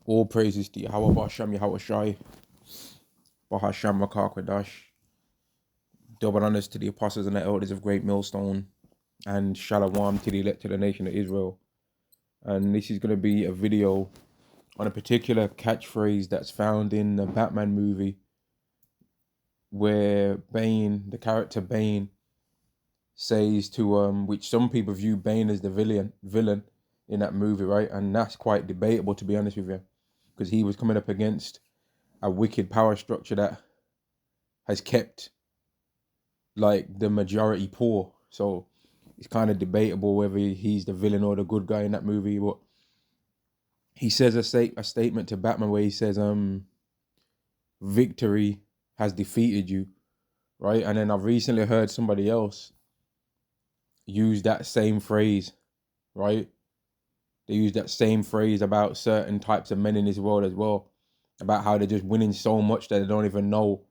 All praises to Yahweh Basham Yahweh Shai, Bahasham Makakwadash. Double honors to the apostles and the elders of Great Millstone, and Shalom to the elect of the nation of Israel. And this is going to be a video on a particular catchphrase that's found in the Batman movie, where Bane, the character Bane, says to which some people view Bane as the villain in that movie, right? And that's quite debatable, to be honest with you, because he was coming up against a wicked power structure that has kept like the majority poor. So it's kind of debatable whether he's the villain or the good guy in that movie. But he says a statement to Batman where he says, victory has defeated you, right? And then I've recently heard somebody else use that same phrase, right? They use that same phrase about certain types of men in this world as well, about how they're just winning so much that they don't even know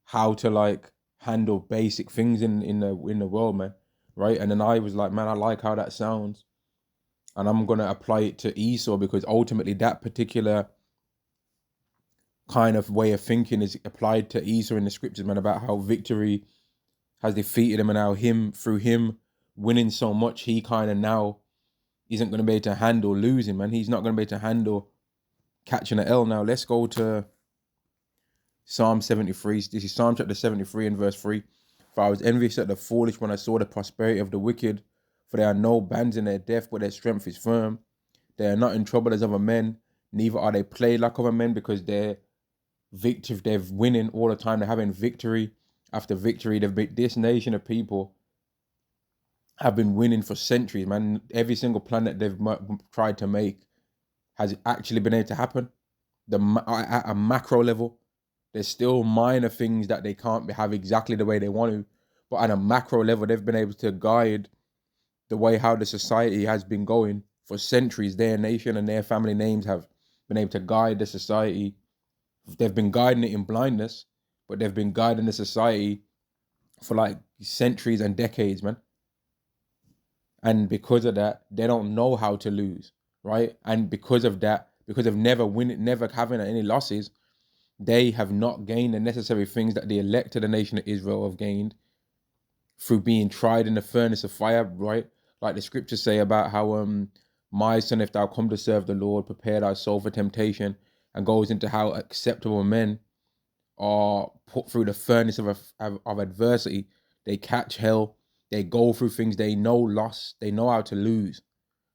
how to like handle basic things in the world, man, right? And then I was like, man, I like how that sounds, and I'm gonna apply it to Esau, because ultimately that particular kind of way of thinking is applied to Esau in the scriptures, man, about how victory has defeated him, and how through him winning so much, he kind of now isn't going to be able to handle losing, man. He's not going to be able to handle catching an L. Now let's go to Psalm 73. This is Psalm chapter 73 and verse 3. For I was envious at the foolish when I saw the prosperity of the wicked, for there are no bands in their death, but their strength is firm. They are not in trouble as other men, neither are they plagued like other men, because they're winning all the time. They're having victory after victory. This nation of people have been winning for centuries, man. Every single plan that they've tried to make has actually been able to happen. At a macro level, there's still minor things that they can't have exactly the way they want to, but at a macro level, they've been able to guide the way how the society has been going for centuries. Their nation and their family names have been able to guide the society. They've been guiding it in blindness, but they've been guiding the society for like centuries and decades, man. And because of that, they don't know how to lose, right? And because of that, because of never having any losses, they have not gained the necessary things that the elect of the nation of Israel have gained through being tried in the furnace of fire, right? Like the scriptures say about how, my son, if thou come to serve the Lord, prepare thy soul for temptation, and goes into how acceptable men are put through the furnace of adversity. They catch hell. They go through things. They know loss. They know how to lose,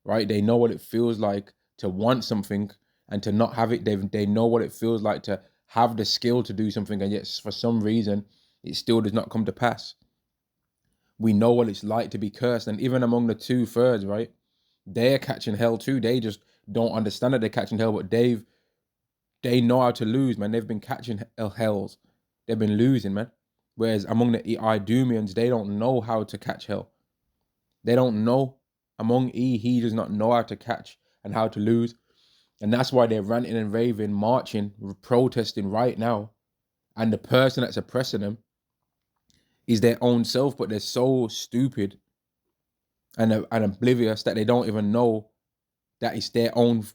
right? They know what it feels like to want something and to not have it. They know what it feels like to have the skill to do something, and yet for some reason it still does not come to pass. We know what it's like to be cursed, and even among the 2/3, right? They're catching hell too. They just don't understand that they're catching hell, but they know how to lose, man. They've been catching hells. They've been losing, man. Whereas among the Idumeans, they don't know how to catch hell. They don't know. Among he does not know how to catch and how to lose. And that's why they're ranting and raving, marching, protesting right now. And the person that's oppressing them is their own self, but they're so stupid and oblivious that they don't even know that it's their own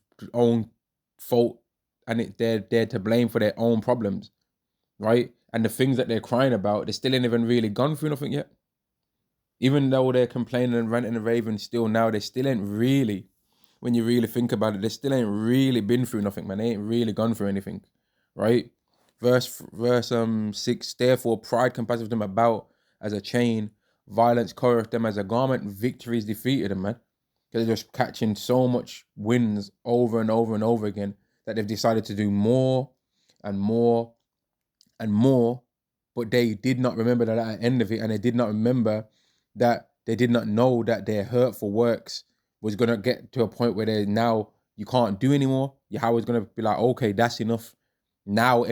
fault, and they're to blame for their own problems, right? And the things that they're crying about, they still ain't even really gone through nothing yet. Even though they're complaining and ranting and raving still now, they still ain't really, when you really think about it, they still ain't really been through nothing, man. They ain't really gone through anything, right? Verse 6, therefore pride compasseth them about as a chain, violence covereth them as a garment, victory is defeated them, man. Because they're just catching so much wins over and over and over again that they've decided to do more and more and more, but they did not remember that at the end of it, and they did not remember that they did not know that their hurtful works was going to get to a point where they now you can't do anymore. Yahweh's going to be like, okay, that's enough. Now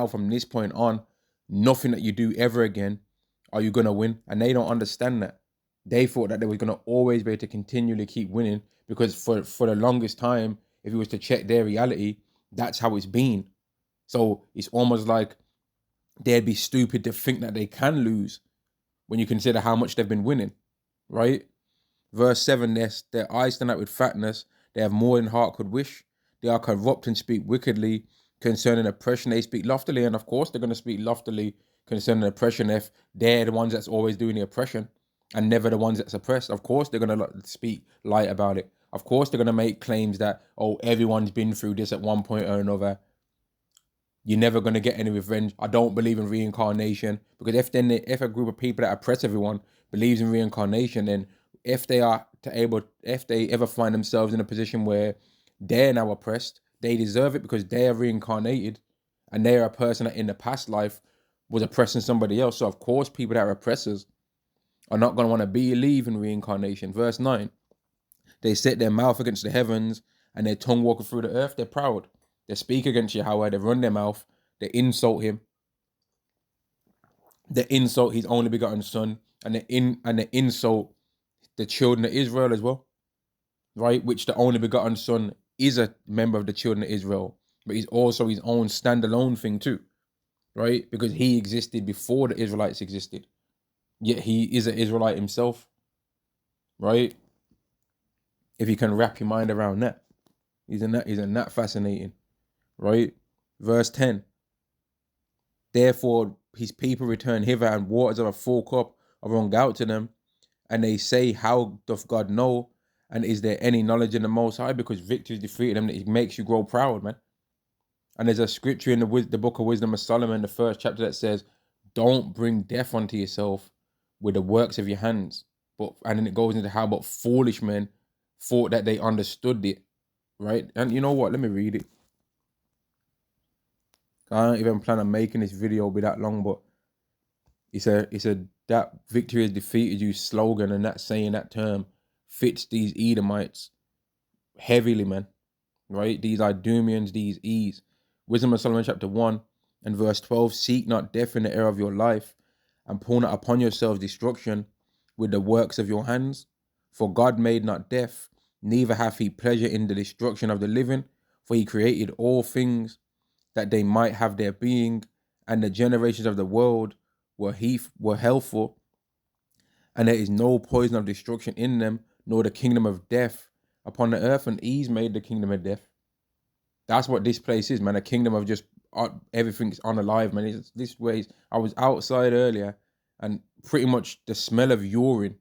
from this point on, nothing that you do ever again are you going to win. And they don't understand that. They thought that they were going to always be able to continually keep winning, because for the longest time, if you was to check their reality, that's how it's been. So it's almost like they'd be stupid to think that they can lose when you consider how much they've been winning, right? Verse 7, their eyes stand out with fatness. They have more than heart could wish. They are corrupt and speak wickedly concerning oppression. They speak loftily, and of course they're going to speak loftily concerning oppression if they're the ones that's always doing the oppression and never the ones that's oppressed. Of course they're going to speak light about it. Of course they're going to make claims that, oh, everyone's been through this at one point or another. You're never going to get any revenge. I don't believe in reincarnation, because if a group of people that oppress everyone believes in reincarnation, then if they ever find themselves in a position where they're now oppressed, they deserve it because they are reincarnated and they are a person that in the past life was oppressing somebody else. So of course people that are oppressors are not going to want to believe in reincarnation. Verse 9, they set their mouth against the heavens and their tongue walking through the earth. They're proud. They speak against Yahweh. They run their mouth. They insult him. They insult his only begotten son, and they insult the children of Israel as well, right? Which the only begotten son is a member of the children of Israel, but he's also his own standalone thing too, right? Because he existed before the Israelites existed, yet he is an Israelite himself, right? If you can wrap your mind around that, isn't that fascinating, right? Verse 10. Therefore his people return hither, and waters of a full cup are wrung out to them. And they say, how doth God know? And is there any knowledge in the Most High? Because victory is defeated them. It makes you grow proud, man. And there's a scripture in the book of Wisdom of Solomon, the first chapter, that says, don't bring death unto yourself with the works of your hands. And then it goes into how about foolish men thought that they understood it, right? And you know what? Let me read it. I don't even plan on making this video be that long, but it's a that victory has defeated you slogan, and that saying, that term fits these Edomites heavily, man. Right? These Idumeans, these E's. Wisdom of Solomon chapter 1 and verse 12. Seek not death in the air of your life, and pull not upon yourselves destruction with the works of your hands. For God made not death, neither hath he pleasure in the destruction of the living. For he created all things that they might have their being, and the generations of the world were healthful, and there is no poison of destruction in them, nor the kingdom of death upon the earth. And he's made the kingdom of death. That's what this place is, man. A kingdom of just everything's unalive, man. It's this way. I was outside earlier, and pretty much the smell of urine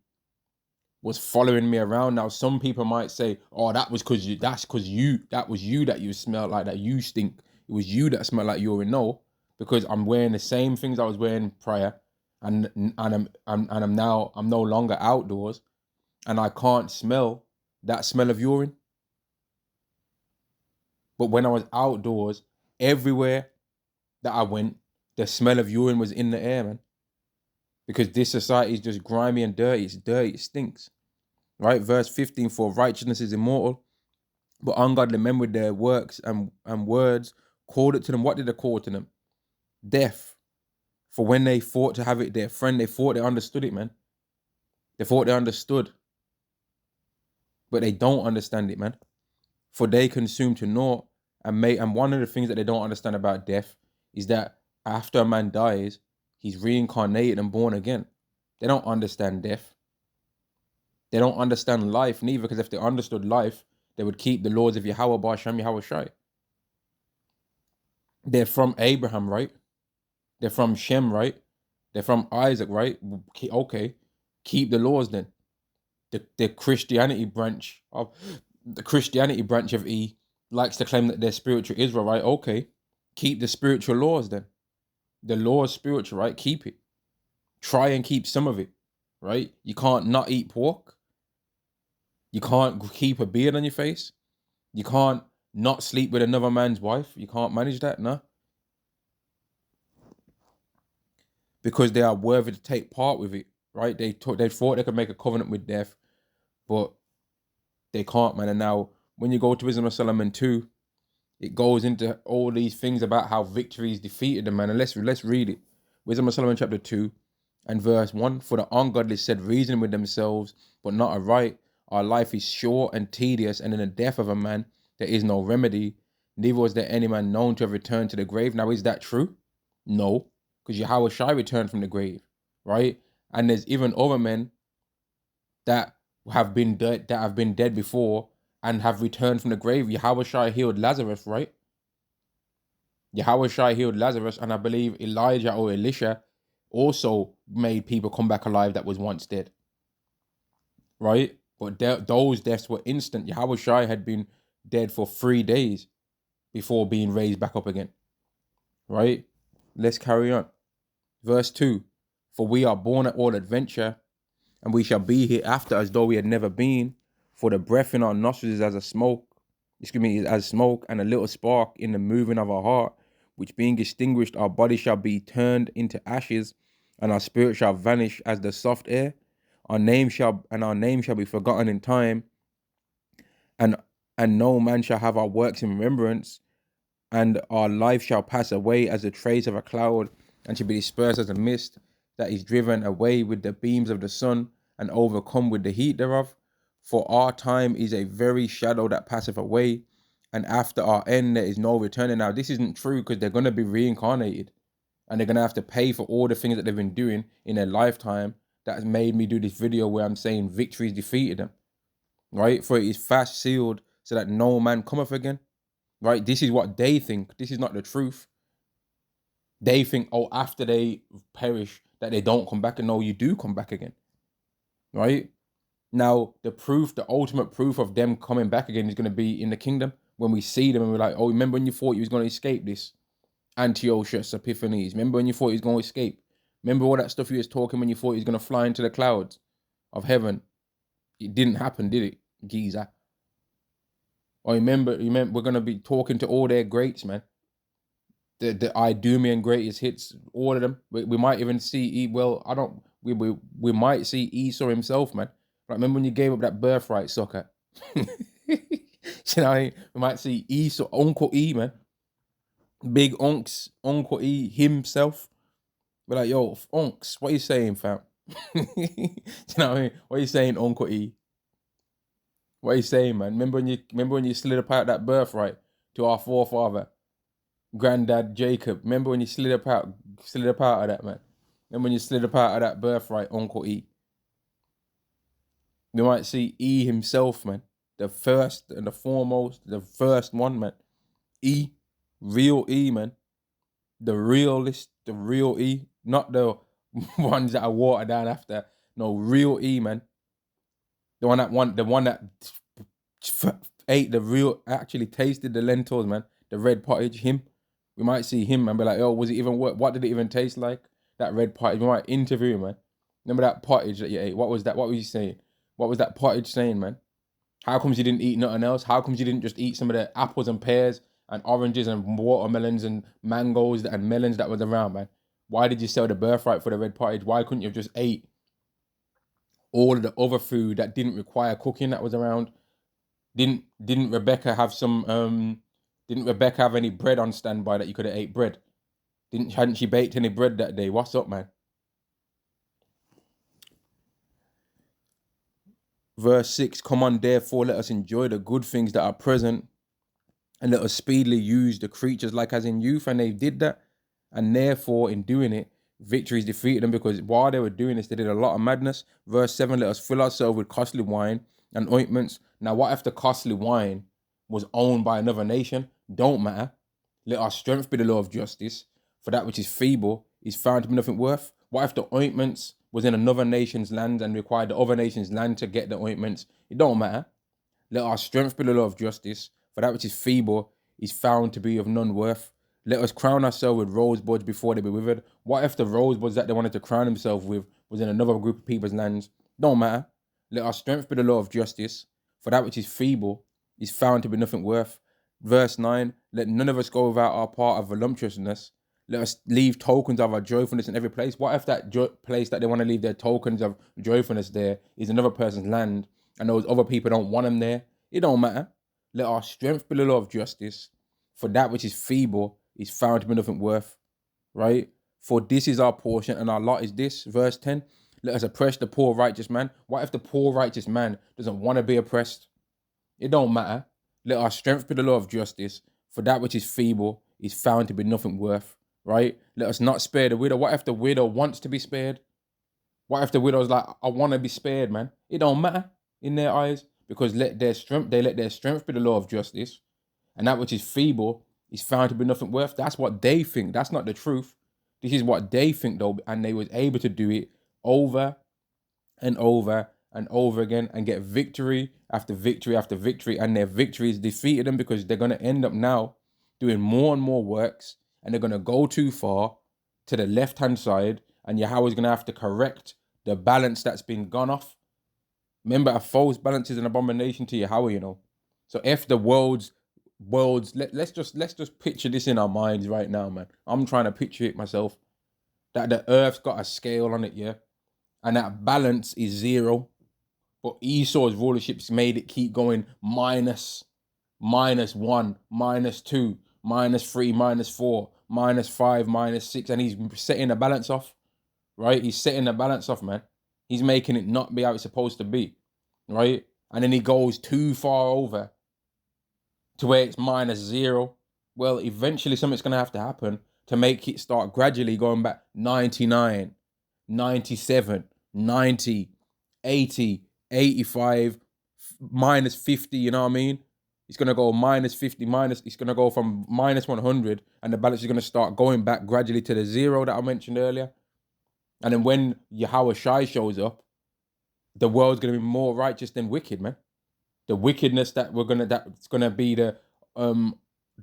was following me around. Now, some people might say, "Oh, that was because you. That was you that you smelled like that. You stink. It was you that smelled like urine." No, because I'm wearing the same things I was wearing prior, and I'm no longer outdoors, and I can't smell that smell of urine. But when I was outdoors, everywhere that I went, the smell of urine was in the air, man. Because this society is just grimy and dirty. It's dirty. It stinks. Right? Verse 15, for righteousness is immortal, but ungodly men with their works and words called it to them. What did they call to them? Death. For when they thought to have it their friend, they thought they understood it, man. They thought they understood. But they don't understand it, man. For they consume to naught, and one of the things that they don't understand about death is that after a man dies, he's reincarnated and born again. They don't understand death. They don't understand life neither, because if they understood life, they would keep the laws of Yahweh Ba'Shem Yahweh Shai. They're from Abraham, right? They're from Shem, right? They're from Isaac, right? Okay, keep the laws then. The Christianity branch of E likes to claim that they're spiritual Israel, right? Okay, keep the spiritual laws then. The law is spiritual, right? Keep it. Try and keep some of it, right? You can't not eat pork. You can't keep a beard on your face. You can't not sleep with another man's wife. You can't manage that, no. Because they are worthy to take part with it, right? They thought they could make a covenant with death, but they can't, man. And now, when you go to Wisdom of Solomon 2, it goes into all these things about how victory is defeated them, man. And let's read it. Wisdom of Solomon chapter 2 and verse 1. For the ungodly said, reason with themselves, but not aright. Our life is short and tedious, and in the death of a man there is no remedy. Neither was there any man known to have returned to the grave. Now, is that true? No, because Yahweh Shai returned from the grave, right? And there's even other men that have been dead before, and have returned from the grave. Yahushua healed Lazarus, right? Yahushua healed Lazarus, and I believe Elijah or Elisha also made people come back alive that was once dead, right? But those deaths were instant. Yahushua had been dead for 3 days before being raised back up again, right? Let's carry on. Verse 2, for we are born at all adventure, and we shall be hereafter as though we had never been. For the breath in our nostrils is as smoke, and a little spark in the moving of our heart, which being extinguished, our body shall be turned into ashes, and our spirit shall vanish as the soft air. Our name shall be forgotten in time, and no man shall have our works in remembrance, and our life shall pass away as the trace of a cloud, and shall be dispersed as a mist that is driven away with the beams of the sun, and overcome with the heat thereof. For our time is a very shadow that passeth away, and after our end there is no returning. Now, this isn't true, because they're going to be reincarnated, and they're going to have to pay for all the things that they've been doing in their lifetime. That has made me do this video where I'm saying victory has defeated them, right? For it is fast sealed, so that no man cometh again, right? This is what they think. This is not the truth. They think, oh, after they perish, that they don't come back. And no, you do come back again, right? Now, the ultimate proof of them coming back again is going to be in the kingdom, when we see them and we're like, oh, remember when you thought you was going to escape this? Antiochus Epiphanes. Remember when you thought he was going to escape? Remember all that stuff you was talking when you thought he was going to fly into the clouds of heaven? It didn't happen, did it, Giza? Or remember we're going to be talking to all their greats, man. The Idumean greatest hits, all of them. We might even see, we might see Esau himself, man. Like, remember when you gave up that birthright sucker? You know what I mean? We might see Esau, Uncle E, man. Big Unks, Uncle E himself. We're like, yo, Unks, what are you saying, fam? You know what I mean? What are you saying, Uncle E? What are you saying, man? Remember when you slid up out that birthright to our forefather, Granddad Jacob? Remember when you slid up out of that, man? Remember when you slid up out of that birthright, Uncle E? We might see E himself, man. The first and the foremost, the first one, man. E, real E, man. The realist, the real E. Not the ones that are watered down after. No, real E, man. The one that ate the real, actually tasted the lentils, man. The red pottage, him. We might see him and be like, oh, was it even what did it even taste like? That red pottage. We might interview him, man. Remember that pottage that you ate? What was that? What was you saying? What was that pottage saying, man? How comes you didn't eat nothing else? How comes you didn't just eat some of the apples and pears and oranges and watermelons and mangoes and melons that was around, man? Why did you sell the birthright for the red pottage? Why couldn't you have just ate all of the other food that didn't require cooking that was around? Didn't Rebecca have didn't Rebecca have any bread on standby that you could have ate bread? Hadn't she baked any bread that day? What's up, man? Verse 6, come on, therefore, let us enjoy the good things that are present, and let us speedily use the creatures like as in youth. And they did that, and therefore, in doing it, victories defeated them, because while they were doing this, they did a lot of madness. Verse 7, let us fill ourselves with costly wine and ointments. Now, what if the costly wine was owned by another nation? Don't matter. Let our strength be the law of justice, for that which is feeble is found to be nothing worth. What if the ointments was in another nation's land and required the other nation's land to get the ointments? It don't matter. Let our strength be the law of justice, for that which is feeble is found to be of none worth. Let us crown ourselves with rosebuds before they be withered. What if the rosebuds that they wanted to crown themselves with was in another group of people's lands? Don't matter. Let our strength be the law of justice, for that which is feeble is found to be nothing worth. Verse 9, let none of us go without our part of voluptuousness. Let us leave tokens of our joyfulness in every place. What if that place that they want to leave their tokens of joyfulness there is another person's land, and those other people don't want them there? It don't matter. Let our strength be the law of justice, for that which is feeble is found to be nothing worth, right? For this is our portion, and our lot is this. Verse 10, let us oppress the poor righteous man. What if the poor righteous man doesn't want to be oppressed? It don't matter. Let our strength be the law of justice, for that which is feeble is found to be nothing worth, right? Let us not spare the widow. What if the widow wants to be spared? What if the widow's like, I want to be spared, man? It don't matter in their eyes, because they let their strength be the law of justice, and that which is feeble is found to be nothing worth. That's what they think. That's not the truth. This is what they think though, and they was able to do it over and over and over again and get victory after victory after victory, and their victories defeated them because they're going to end up now doing more and more works, and they're going to go too far to the left hand side, and Yahweh's going to have to correct the balance that's been gone off. Remember, a false balance is an abomination to Yahweh, you know. So if the world's let's just picture this in our minds right now, man. I'm trying to picture it myself, that the earth's got a scale on it, yeah, and that balance is zero, but Esau's rulership's made it keep going minus 1, -2, -3, -4, -5, -6, and he's setting the balance off, right? He's setting the balance off, man. He's making it not be how it's supposed to be, right? And then he goes too far over to where it's -0. Well, eventually something's going to have to happen to make it start gradually going back 99, 97, 90, 80, 85, -50, you know what I mean? It's going to go -50, it's going to go from -100, and the balance is going to start going back gradually to the 0 that I mentioned earlier. And then when Yahweh Shai shows up, the world's going to be more righteous than wicked, man. The wickedness that's gonna be the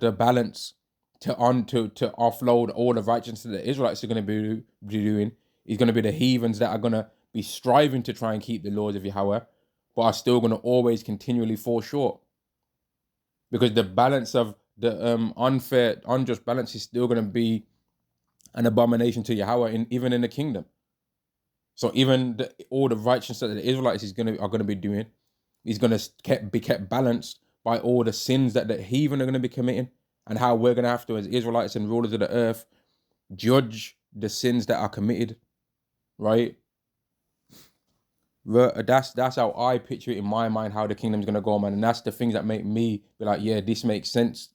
balance to offload all the righteousness that the Israelites are gonna be doing is gonna be the heathens that are gonna be striving to try and keep the laws of Yahweh, but are still gonna always continually fall short. Because the balance of the unjust balance is still gonna be an abomination to Yahweh even in the kingdom. So even all the righteousness that the Israelites are gonna be doing is going to be kept balanced by all the sins that the heathen are going to be committing, and how we're going to have to, as Israelites and rulers of the earth, judge the sins that are committed, right? That's how I picture it in my mind, how the kingdom's going to go, man. And that's the things that make me be like, yeah, this makes sense.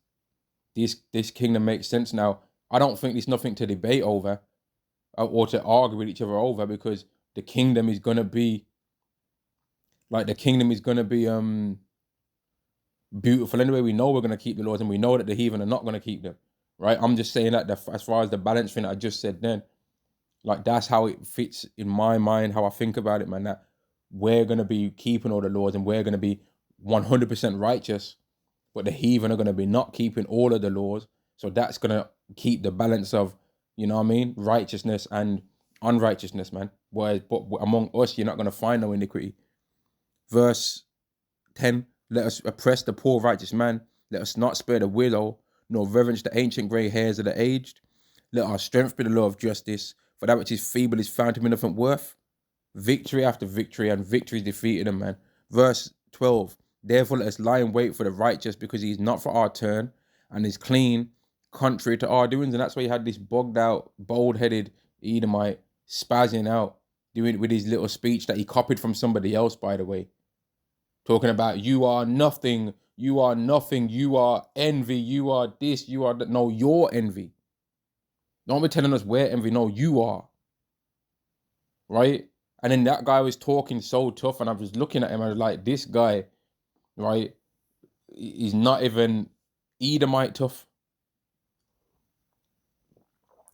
This kingdom makes sense now. I don't think there's nothing to debate over or to argue with each other over, because the kingdom is going to be beautiful anyway. We know we're going to keep the laws, and we know that the heathen are not going to keep them, right? I'm just saying that as far as the balance thing I just said then, like, that's how it fits in my mind, how I think about it, man, that we're going to be keeping all the laws and we're going to be 100% righteous, but the heathen are going to be not keeping all of the laws. So that's going to keep the balance of, you know what I mean, righteousness and unrighteousness, man. But among us, you're not going to find no iniquity. Verse 10, let us oppress the poor righteous man. Let us not spare the widow, nor reverence the ancient grey hairs of the aged. Let our strength be the law of justice, for that which is feeble is found to be nothing worth. Victory after victory, and victory is defeated him, man. Verse 12, therefore let us lie in wait for the righteous, because he is not for our turn, and is clean, contrary to our doings. And that's why you had this bogged out, bold-headed Edomite spazzing out, doing it with his little speech that he copied from somebody else, by the way. Talking about, you are nothing, you are envy, you are this, you are that. No, you're envy. Don't be telling us we're envy. No, you are. Right? And then that guy was talking so tough, and I was looking at him, I was like, this guy, right, he's not even Edomite tough.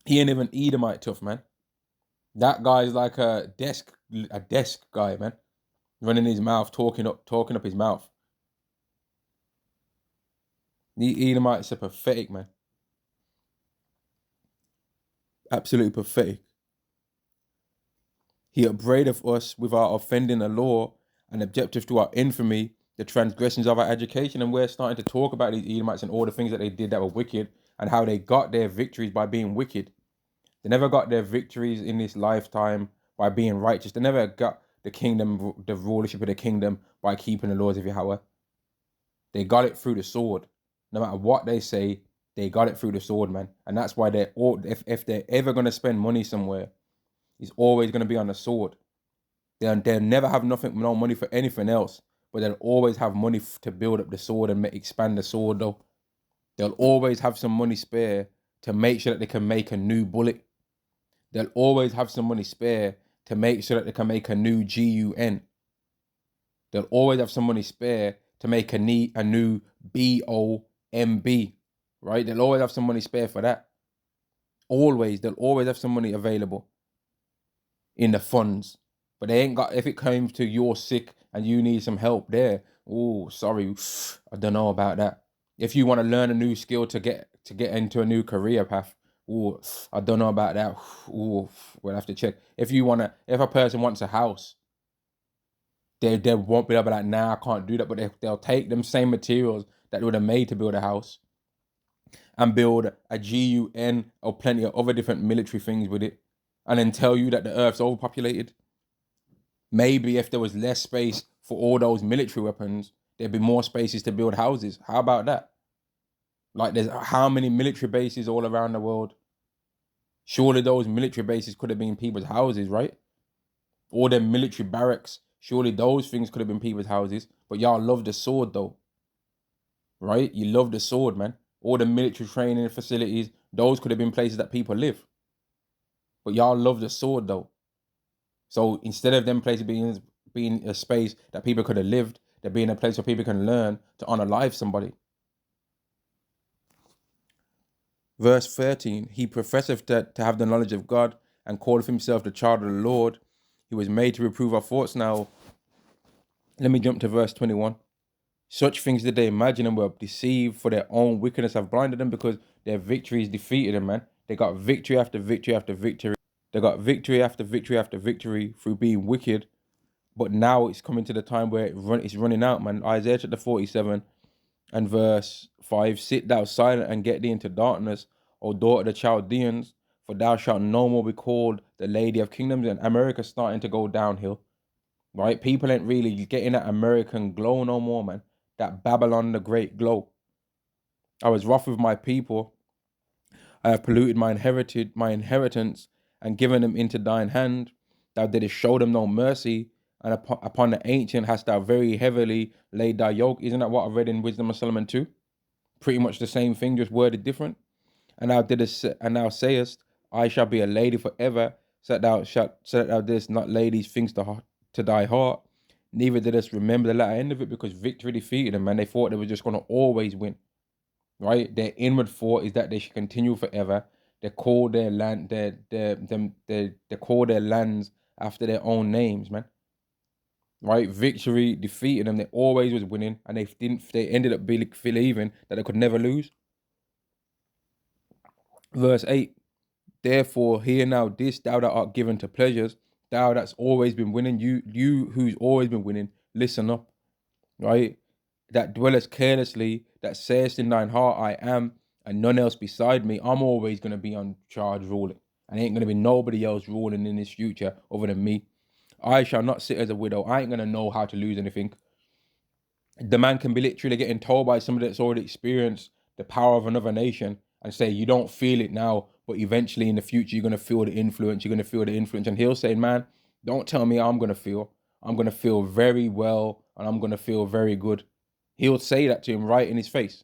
He ain't even Edomite tough, man. That guy's like a desk guy, man. Running his mouth, talking up his mouth. The Edomites are pathetic, man. Absolutely pathetic. He upbraideth us with our offending the law, and objective to our infamy, the transgressions of our education. And we're starting to talk about these Edomites and all the things that they did that were wicked, and how they got their victories by being wicked. They never got their victories in this lifetime by being righteous. They never got the kingdom, the rulership of the kingdom, by keeping the laws of Yahweh. They got it through the sword. No matter what they say, they got it through the sword, man. And that's why they're all, if they're ever going to spend money somewhere, it's always going to be on the sword. They'll never have no money for anything else, but they'll always have money to build up the sword and expand the sword, though. They'll always have some money spare to make sure that they can make a new bullet. They'll always have some money spare to make sure that they can make a new GUN. They'll always have some money spare to make a new BOMB, right? They'll always have some money spare for that. Always, they'll always have some money available in the funds. But they ain't got, if it comes to you're sick and you need some help there, oh, sorry, I don't know about that. If you want to learn a new skill to get into a new career path, oh, I don't know about that. Oh, we'll have to check. If a person wants a house, they won't be able to be like, nah, I can't do that. But they'll take them same materials that they would have made to build a house and build a GUN or plenty of other different military things with it, and then tell you that the Earth's overpopulated. Maybe if there was less space for all those military weapons, there'd be more spaces to build houses. How about that? Like, there's how many military bases all around the world? Surely those military bases could have been people's houses, right? All them military barracks, surely those things could have been people's houses. But y'all love the sword though, right? You love the sword, man. All the military training facilities, those could have been places that people live. But y'all love the sword though. So instead of them places being a space that people could have lived, they're being a place where people can learn to honor life somebody. Verse 13, he professeth to have the knowledge of God and calleth himself the child of the Lord. He was made to reprove our thoughts. Now, let me jump to verse 21. Such things did they imagine and were deceived, for their own wickedness have blinded them, because their victories defeated them, man. They got victory after victory after victory. They got victory after victory after victory through being wicked. But now it's coming to the time where it's running out, man. Isaiah chapter 47 and verse 5. Sit thou silent and get thee into darkness, O daughter of the Chaldeans, for thou shalt no more be called the lady of kingdoms. And America's starting to go downhill, right? People ain't really getting that American glow no more, man. That Babylon the Great glow. I was rough with my people. I have polluted my inheritance and given them into thine hand. Thou didst show them no mercy, and upon the ancient hast thou very heavily laid thy yoke. Isn't that what I read in Wisdom of Solomon 2? Pretty much the same thing, just worded different. And thou sayest, I shall be a lady forever, so that thou didst not lay these things to thy heart. Neither didst remember the latter end of it, because victory defeated them, and they thought they were just going to always win. Right? Their inward thought is that they should continue forever. They call their land they call their lands after their own names, man. Right? Victory defeated them. They always was winning, and they ended up believing that they could never lose. Verse 8. Therefore, hear now this, thou that art given to pleasures, thou that's always been winning, you who's always been winning, listen up, right? That dwellest carelessly, that sayest in thine heart, I am, and none else beside me. I'm always going to be on charge ruling, and ain't going to be nobody else ruling in this future other than me. I shall not sit as a widow. I ain't going to know how to lose anything. The man can be literally getting told by somebody that's already experienced the power of another nation and say, you don't feel it now, but eventually in the future, you're going to feel the influence. You're going to feel the influence. And he'll say, man, don't tell me how I'm going to feel. I'm going to feel very well, and I'm going to feel very good. He'll say that to him right in his face,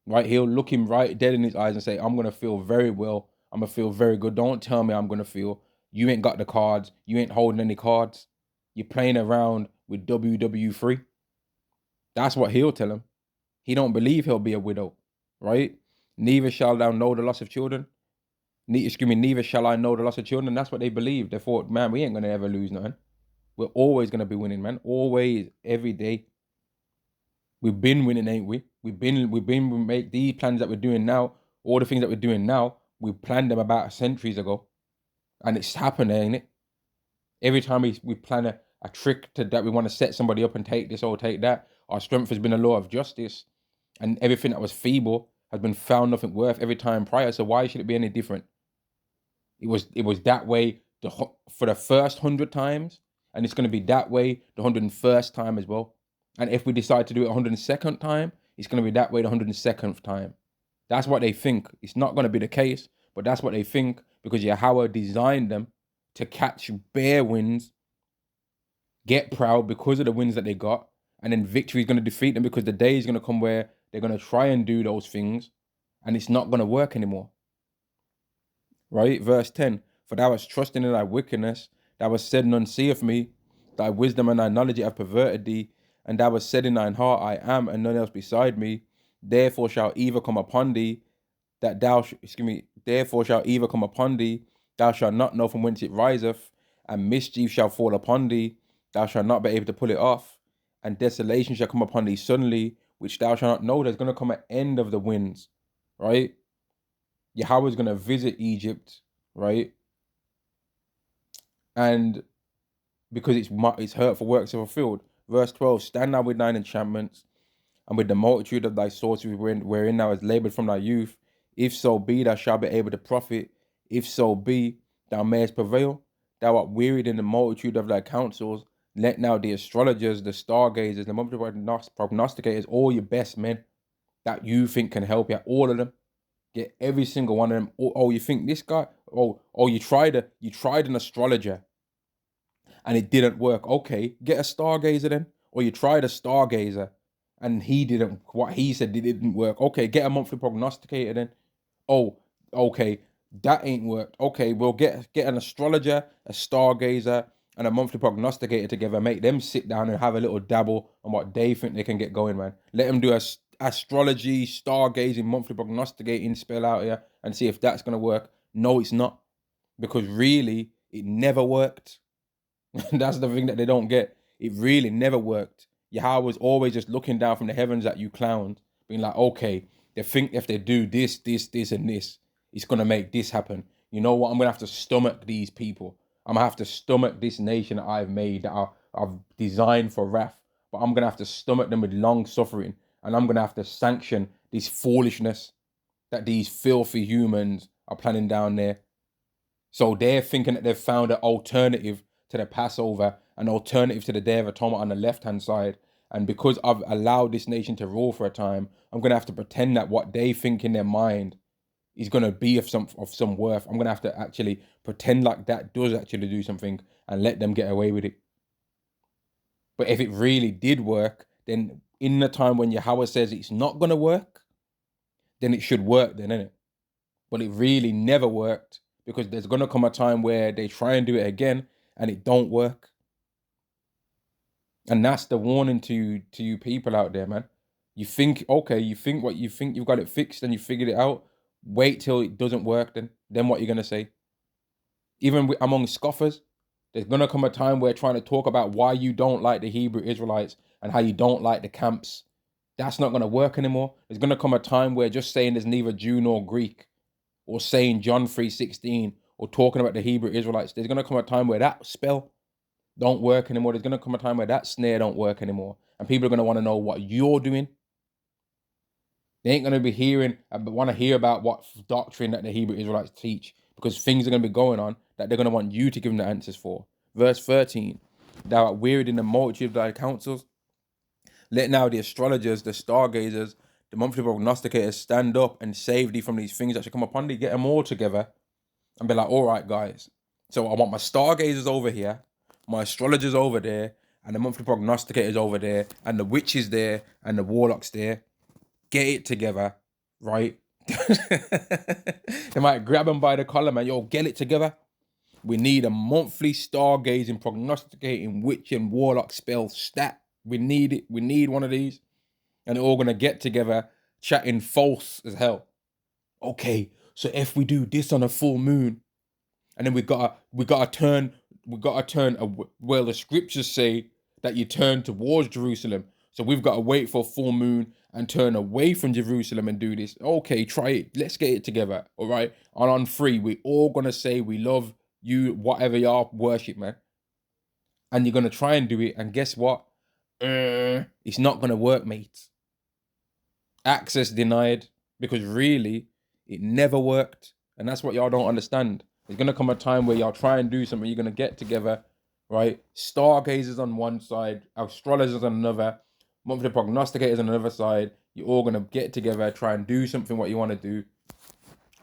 right? He'll look him right dead in his eyes and say, I'm going to feel very well. I'm going to feel very good. Don't tell me I'm going to feel. You ain't got the cards. You ain't holding any cards. You're playing around with WW3. That's what he'll tell him. He don't believe he'll be a widow, right? Neither shall thou know the loss of children. Neither shall I know the loss of children. That's what they believe. They thought, man, we ain't going to ever lose nothing. We're always going to be winning, man. Always, every day. We've been winning, ain't we? We make these plans that we're doing now, all the things that we're doing now, we planned them about centuries ago. And it's happened, ain't it? Every time we plan a trick that we want to set somebody up and take this or take that, our strength has been a law of justice. And everything that was feeble has been found nothing worth every time prior. So why should it be any different? It was that way for the first 100 times, and it's going to be that way the 101st time as well. And if we decide to do it 102nd time, it's going to be that way the 102nd time. That's what they think. It's not going to be the case, but that's what they think, because Yahweh designed them to catch bare wins, get proud because of the wins that they got, and then victory is going to defeat them, because the day is going to come where they're going to try and do those things, and it's not going to work anymore. Right? Verse 10, for thou hast trusted in thy wickedness, thou hast said, none seeth me. Thy wisdom and thy knowledge have perverted thee, and thou hast said in thine heart, I am, and none else beside me. Therefore shall evil come upon thee, that therefore shall evil come upon thee, thou shalt not know from whence it riseth, and mischief shall fall upon thee, thou shalt not be able to pull it off, and desolation shall come upon thee suddenly, which thou shalt not know. There's going to come an end of the winds, right? Yahweh's going to visit Egypt, right? And because its hurtful works are fulfilled. Verse 12, stand now with thine enchantments, and with the multitude of thy sorceries wherein thou hast labored from thy youth. If so be, thou shalt be able to profit. If so be, thou mayest prevail. Thou art wearied in the multitude of thy counsels. Let now the astrologers, the stargazers, the monthly prognosticators, all your best men that you think can help you, all of them. Get every single one of them. Oh, you think this guy? Oh, you tried an astrologer and it didn't work. Okay, get a stargazer then. Or you tried a stargazer and what he said it didn't work. Okay, get a monthly prognosticator then. Oh, okay, that ain't worked. Okay, we'll get an astrologer, a stargazer, and a monthly prognosticator together. Make them sit down and have a little dabble on what they think they can get going, man. Let them do a astrology, stargazing, monthly prognosticating spell out here and see if that's gonna work. No, it's not, because really it never worked. That's the thing that they don't get. It really never worked. Yahweh was always just looking down from the heavens at you clowns, being like, okay, they think if they do this, and this, it's gonna make this happen. You know what? I'm gonna have to stomach these people. I'm gonna have to stomach this nation that I've made, that I've designed for wrath. But I'm gonna have to stomach them with long suffering, and I'm gonna have to sanction this foolishness that these filthy humans are planning down there. So they're thinking that they've found an alternative to the Passover, an alternative to the Day of Atonement on the left-hand side. And because I've allowed this nation to rule for a time, I'm going to have to pretend that what they think in their mind is going to be of some worth. I'm going to have to actually pretend like that does actually do something and let them get away with it. But if it really did work, then in the time when Yahweh says it's not going to work, then it should work then, innit? But it really never worked, because there's going to come a time where they try and do it again and it don't work. And that's the warning to you people out there, man. You think, okay, you think you've got it fixed and you figured it out. Wait till it doesn't work, then what you're gonna say? Even among scoffers, there's gonna come a time where trying to talk about why you don't like the Hebrew Israelites and how you don't like the camps, that's not gonna work anymore. There's gonna come a time where just saying there's neither Jew nor Greek, or saying John 3:16, or talking about the Hebrew Israelites, there's gonna come a time where that spell don't work anymore. There's gonna come a time where that snare don't work anymore, and people are gonna want to know what you're doing. They ain't gonna be want to hear about what doctrine that the Hebrew Israelites teach, because things are gonna be going on that they're gonna want you to give them the answers for. Verse 13: Thou art wearied in the multitude of thy counsels. Let now the astrologers, the stargazers, the monthly prognosticators stand up and save thee from these things that should come upon thee. Get them all together and be like, all right, guys. So I want my stargazers over here, my astrologers over there, and the monthly prognosticators over there, and the witches there, and the warlocks there. Get it together, right? They might grab them by the collar, man. Yo, get it together. We need a monthly stargazing, prognosticating, witch and warlock spell stat. We need it. We need one of these. And they're all going to get together chatting false as hell. Okay, so if we do this on a full moon, and then we gotta turn, well, the scriptures say that you turn towards Jerusalem. So we've got to wait for a full moon and turn away from Jerusalem and do this. Okay, try it. Let's get it together. All right. And on free, we all gonna say we love you, whatever y'all worship, man. And you're gonna try and do it. And guess what? It's not gonna work, mates. Access denied, because really it never worked. And that's what y'all don't understand. There's gonna come a time where y'all try and do something, you're gonna get together, right? Stargazers on one side, astrologers on another, monthly prognosticators on another side. You're all gonna get together, try and do something what you want to do,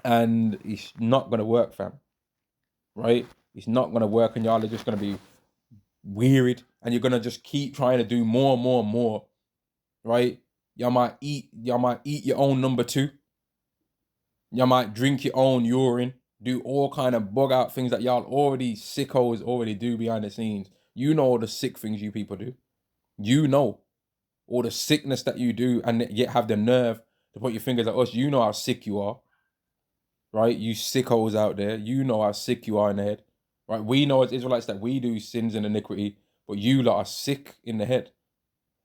and it's not gonna work, fam. Right? It's not gonna work, and y'all are just gonna be wearied, and you're gonna just keep trying to do more and more and more, right? Y'all might eat your own number two. Y'all might drink your own urine, do all kind of bug out things that y'all already sickos already do behind the scenes. You know all the sick things you people do. You know all the sickness that you do, and yet have the nerve to put your fingers at us. You know how sick you are, right? You sickos out there. You know how sick you are in the head, right? We know as Israelites that we do sins and iniquity, but you lot are sick in the head.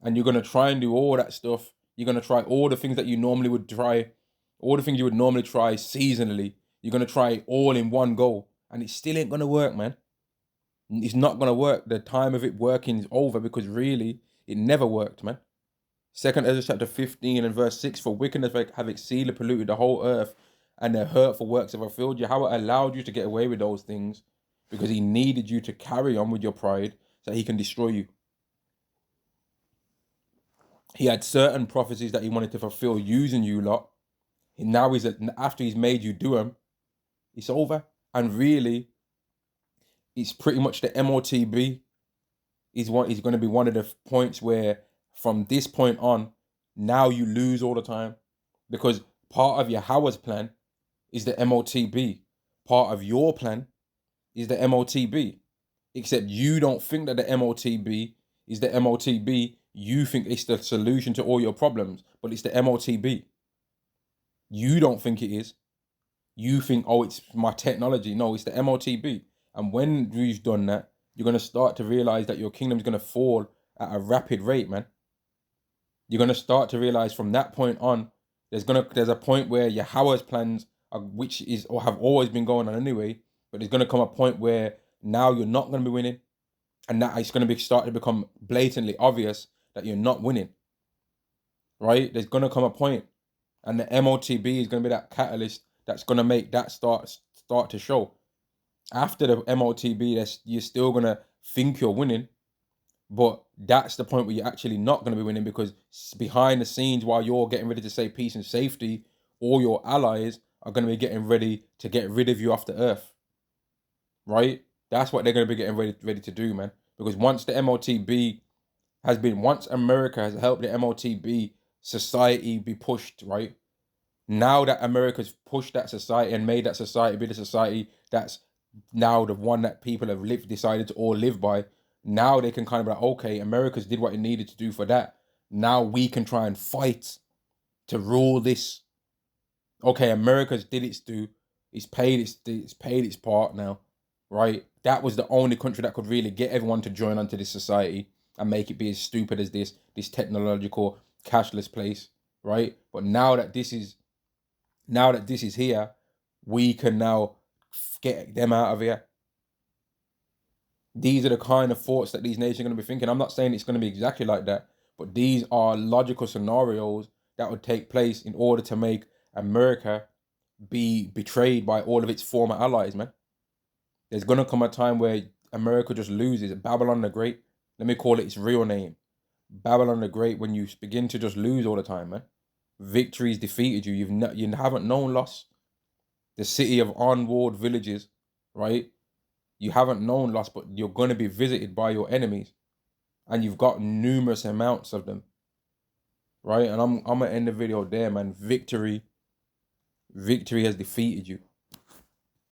And you're going to try and do all that stuff. You're going to try all the things that you normally would try, all the things you would normally try seasonally. You're going to try it all in one go, and it still ain't going to work, man. It's not going to work. The time of it working is over, because really, it never worked, man. 2nd Ezra chapter 15 and verse 6, for wickedness have exceedingly polluted the whole earth, and their hurtful works have fulfilled you. How it allowed you to get away with those things, because he needed you to carry on with your pride so he can destroy you. He had certain prophecies that he wanted to fulfill using you lot. And now after he's made you do them, it's over. And really, it's pretty much the MOTB is going to be one of the points where from this point on, now you lose all the time, because part of Yahweh's plan is the MOTB. Part of your plan is the MOTB. Except you don't think that the MOTB is the MOTB. You think it's the solution to all your problems, but it's the MOTB. You don't think it is. You think, oh, it's my technology. No, it's the MOTB. And when you've done that, you're going to start to realize that your kingdom's going to fall at a rapid rate, man. You're going to start to realize from that point on, there's a point where Yahweh's plans, which is or have always been going on anyway, but there's going to come a point where now you're not going to be winning, and that it's going to be starting to become blatantly obvious that you're not winning, right? There's going to come a point, and the MOTB is going to be that catalyst that's going to make that start to show. After the MOTB, you're still going to think you're winning, but that's the point where you're actually not going to be winning, because behind the scenes, while you're getting ready to say peace and safety, all your allies are going to be getting ready to get rid of you off the earth, right? That's what they're going to be getting ready to do, man. Because once America has helped the MOTB society be pushed, right? Now that America's pushed that society and made that society be the society that's now the one that people have decided to all live by, now they can kind of be like, okay, America's did what it needed to do for that. Now we can try and fight to rule this. Okay, America's did its due. It's paid its part now, right? That was the only country that could really get everyone to join onto this society and make it be as stupid as this technological cashless place, right? But now that this is here, we can now get them out of here. These are the kind of thoughts that these nations are going to be thinking. I'm not saying it's going to be exactly like that, but these are logical scenarios that would take place in order to make America be betrayed by all of its former allies, man. There's going to come a time where America just loses. Babylon the Great, let me call it its real name. Babylon the Great, when you begin to just lose all the time, man. Victory's defeated you. You haven't known loss. The city of unwalled villages, right? You haven't known loss, but you're going to be visited by your enemies, and you've got numerous amounts of them, right? And I'm gonna end the video there, man. Victory has defeated you.